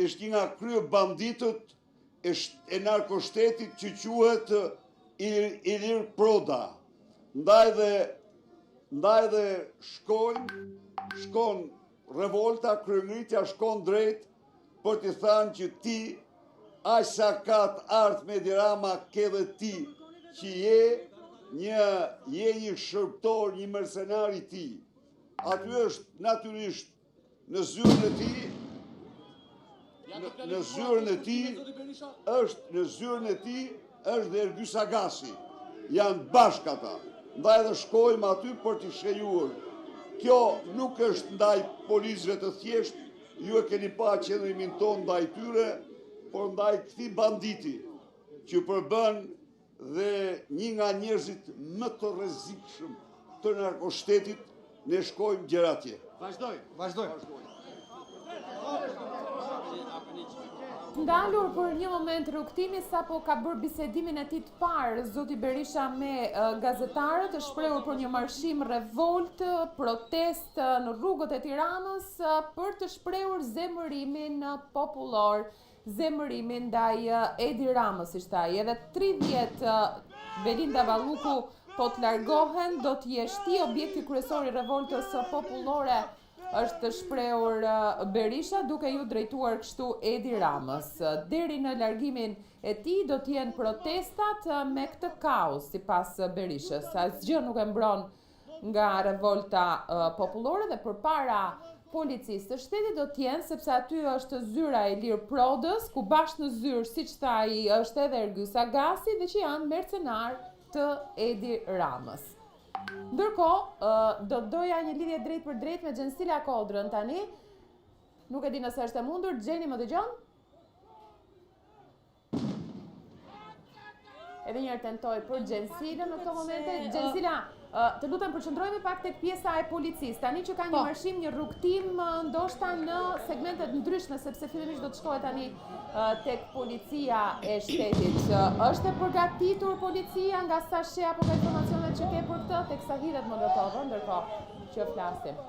është një nga krye banditët e narkoshtetit që quhet Ilir Proda. Ndaj dhe shkon revolta, kryengritja shkon drejt për t'i thënë që ti, aq sa ka të ardhur me Edi Rama, ke dhe ti, që je një shërptor, një mercenar i ti. Aty është natyrisht në zyrën e ti, është dhe Ergyll Agasi. Janë bashkë ata. Ndaj dhe shkojmë aty për t'i shejuar. Kjo nuk është ndaj policëve të thjesht, ju e keni pa qëndrimin tonë ndaj tyre, por ndaj këtij banditi që përbën dhe një nga njerëzit më të rrezikshëm të narkoshtetit, ne shkojmë gjeratje. Vazhdoj. Ndalur për një moment rrugtimi sapo ka bërë bisedimin e tij të parë zoti Berisha me gazetarët, të shprehur për një marshim revolt, protest në rrugët e Tiranës për të shprehur zemërimin popullor, zemërimin ndaj Edi Ramës, ishte ai. Edhe 30 Belinda Balluku po të largohen, do të jesh ti objekti kryesor i revoltës popullore, është të shprehur Berisha, duke ju drejtuar kështu Edi Ramës. Deri në largimin e tij do të jenë protestat me këtë kaos, sipas Berishës. Asgjë nuk e mbron nga revolta popullore dhe përpara policisë të shtetit do të jenë, sepse aty është zyra e Ilir Prodës, ku bashkë në zyrë, siç tha ai, është edhe Ergyll Agasi dhe që janë mercenar të Edi Ramës. Ndërkohë, do doja një lidhje drejt për drejt me Gjensila Kodrën tani. Nuk e di nëse është e mundur. Gjeni, më dëgjon? Edhe njërë tentoj për Gjensilën në këto momente. Gjensila, të lutem përqendrojmë pak tek pjesa e policisë. Tani që ka një marshim, një rrugtim ndoshta në segmentet ndryshme, sepse fillimisht do të shkohet tani tek policia e shtetit. Është e përgatitur policia nga sa sheh apo nga informacionet që ke për këtë, teksa hidhet Molotov, ndërkohë që flasim?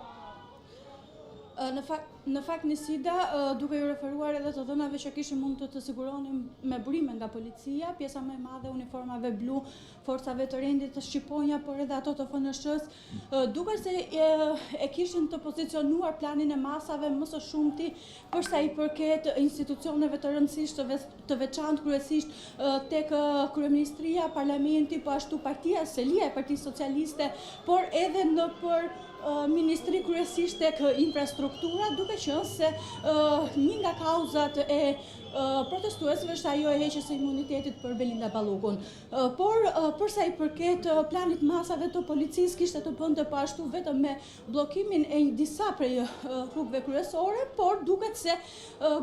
Në fakt Nisida, duke ju referuar edhe të dhënave që kishim mund të siguronim me burime nga policia, pjesa më e madhe uniformave blu, forcave të rendit të Shqiponja, por edhe ato të FNSH-s, duke se e kishin të pozicionuar planin e masave më së shumti për sa i përket institucioneve të rëndësishme të veçantë, kryesisht tek kryeministria, parlamenti, po ashtu partia Selia e Partisë Socialiste, por edhe nëpër ministri kryesisht tek infrastruktura, duke qenë se një nga kauzat e protestuesve është ajo e heqjes së imunitetit për Belinda Ballukun. Por përsa i përket planit masave të policisë, kishte të bënte po ashtu vetëm me bllokimin e disa prej rrugëve kryesore, por duket se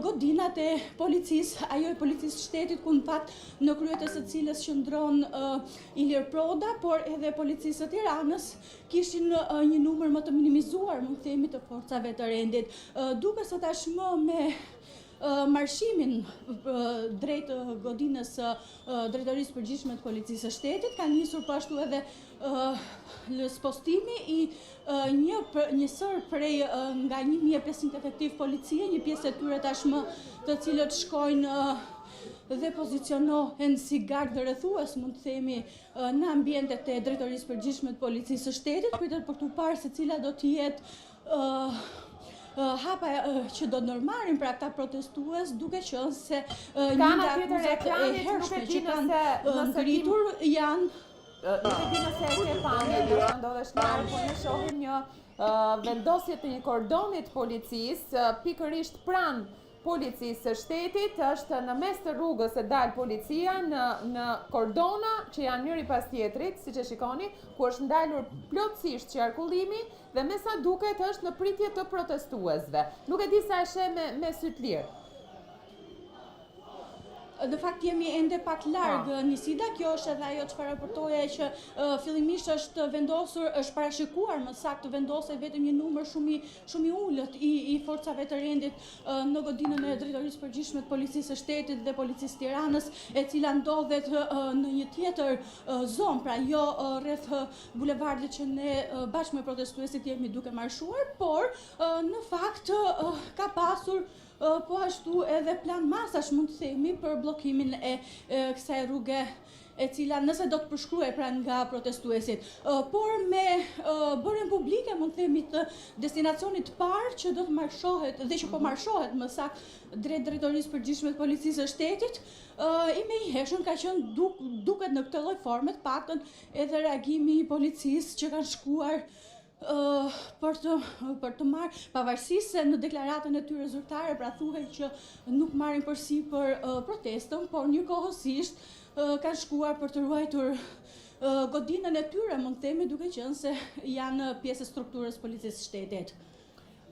godinat e policisë, ajo e policisë shtetit ku në fakt në krye të së cilës qëndron Ilir Proda, por edhe policisë së Tiranës, kishin një numër më të minimizuar, mund të themi, të forcave të rendit. Duke se tashmë me marshimin drejt godinës drejtorisë përgjithshme të policisë së shtetit, ka nisur po ashtu edhe spostimi i njësër prej nga 1500 efektiv policie, një pjesë e tyre tashmë të cilët shkojnë dhe pozicionohen si gardë rrethues, mund të themi, në ambientet e drejtorisë përgjithshme të policisë së shtetit, pritet për tu parë se cila do të jetë hapa që do ndërmarrin pra këta protestues, duke qenë se një nga akuzat e hershme që kanë ngritur janë. Nuk e di nëse e ke pamje, ndoshta ndodhesh larg, po ne shohim një vendosje të një kordoni të policisë pikërisht pranë policisë së shtetit, është në mes të rrugës e dal policia në kordona që janë njëri pas tjetrit, siç e shikoni, ku është ndalur plotësisht qarkullimi dhe me sa duket është në pritje të protestuesve. Nuk e di sa e sheh me sy të lirë. Në fakt jemi ende pak larg Nisida, kjo është edhe ajo çfarë raportoja që fillimisht është vendosur, është parashikuar më saktë vendosej vetëm një numër shumë i ulët i forcave të rendit në godinën e drejtorisë përgjithshme të policisë së shtetit dhe policisë Tiranës, e cila ndodhet në një tjetër zonë, pra jo rreth bulevardit që ne bashkë me protestuesit jemi duke marshuar, por në fakt ka pasur po ashtu edhe plan masash mund të themi për bllokimin e kësaj rruge e cila nëse do të përshkruaj pra nga protestuesit, por me bërjen publike mund të themi të destinacionit parë që do të marshohet dhe që po marshohet më saktë drejt drejtorisë përgjithshme të policisë së shtetit, i me i hershëm ka qenë duket në këtë lloj forme të paktën edhe reagimi i policisë që kanë shkuar për të marrë, pavarësisht se në deklaratën e tyre zyrtare pra thuhet që nuk marrin përsipër protestën, por njëkohësisht kanë shkuar për të ruajtur godinën e tyre, mund të themi, duke qenë se janë pjesë e strukturës policisë së shtetit.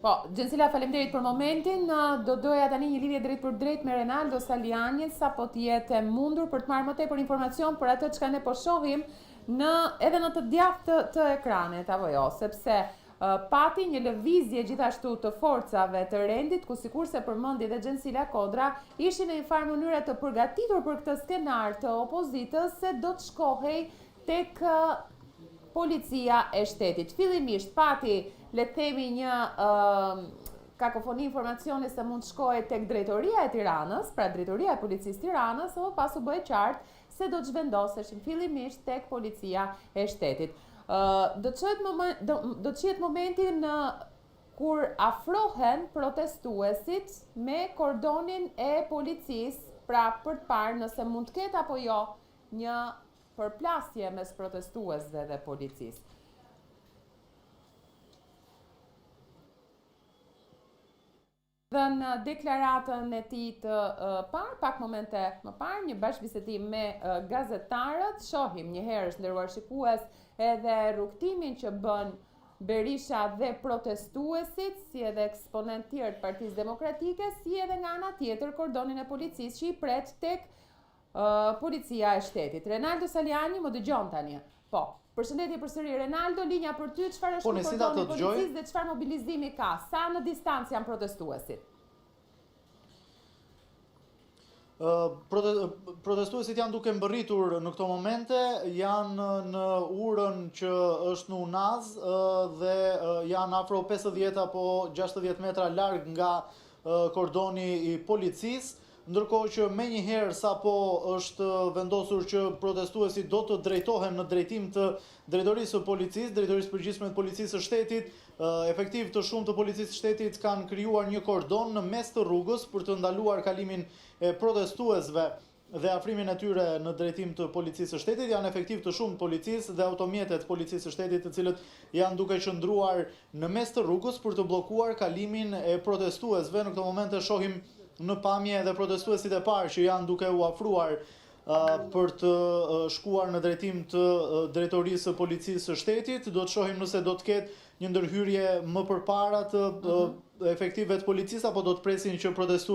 Po, Gjensila, faleminderit për momentin. Do doja tani një lidhje drejt për drejt me Renaldo Salianit, sa po të jetë mundur për të marrë më tepër informacion për atë çka ne po shohim edhe në të djathtë të ekranit, apo jo, sepse pati një lëvizje gjithashtu të forcave të rendit, ku sikurse përmendi dhe Gjensila Kodra, ishin në një farë mënyrë të përgatitur për këtë skenar të opozitës se do të shkohej tek policia e shtetit. Fillimisht pati, le të themi, një kakofoni informacioni se mund të shkohej tek drejtoria e Tiranës, pra drejtoria e policisë Tiranës, apo pas u bë qartë se do të zhvendoseshin fillimisht tek policia e shtetit. Do të qetë momentin kur afrohen protestuesit me kordonin e policisë, pra për të parë nëse mund të ketë apo jo një përplasje mes protestuesve dhe policisë. Dhe në deklaratën e tij të parë, pak momente më parë, një bashkëbisedim me gazetarët, shohim një herë, nderuar shikues, edhe rrugtimin që bën Berisha dhe protestuesit, si edhe eksponent tjerë të Partisë Demokratike, si edhe nga ana tjetër kordonin e policisë që i pret tek policia e shtetit. Renaldo Saliani më dëgjon tani. Po, përshëndetje përsëri Renaldo, linja për ty, çfarë është kordoni i policisë dhe çfarë mobilizimi ka? Sa në distancë janë protestuesit? Protestuesit janë duke mbërritur në këto momente, janë në urën që është në Unaz dhe janë afro 50 apo 60 metra larg nga kordoni i policisë, ndërkohë që me njëherë sa po është vendosur që protestuesit do të drejtohen në drejtim të drejtorisë së policisë, drejtorisë përgjithshme të policisë së shtetit, efektiv të shumë të policisë së shtetit kanë krijuar një kordon në mes të rrugës për të ndaluar kalimin e protestuesve dhe afrimin e tyre në drejtim të policisë së shtetit. Janë efektiv të shumë policisë dhe automjetet policisë së shtetit, të cilët janë duke qëndruar në mes të rrugës për të bllokuar kalimin e protestuesve. Në këtë moment e shohim në pamje edhe protestuesit e parë që janë duke u afruar për të shkuar në drejtim të drejtorisë së policisë së shtetit. Do të shohim nëse do të ketë një ndërhyrje më përpara të efektive të policisë apo do të presin që protestuesit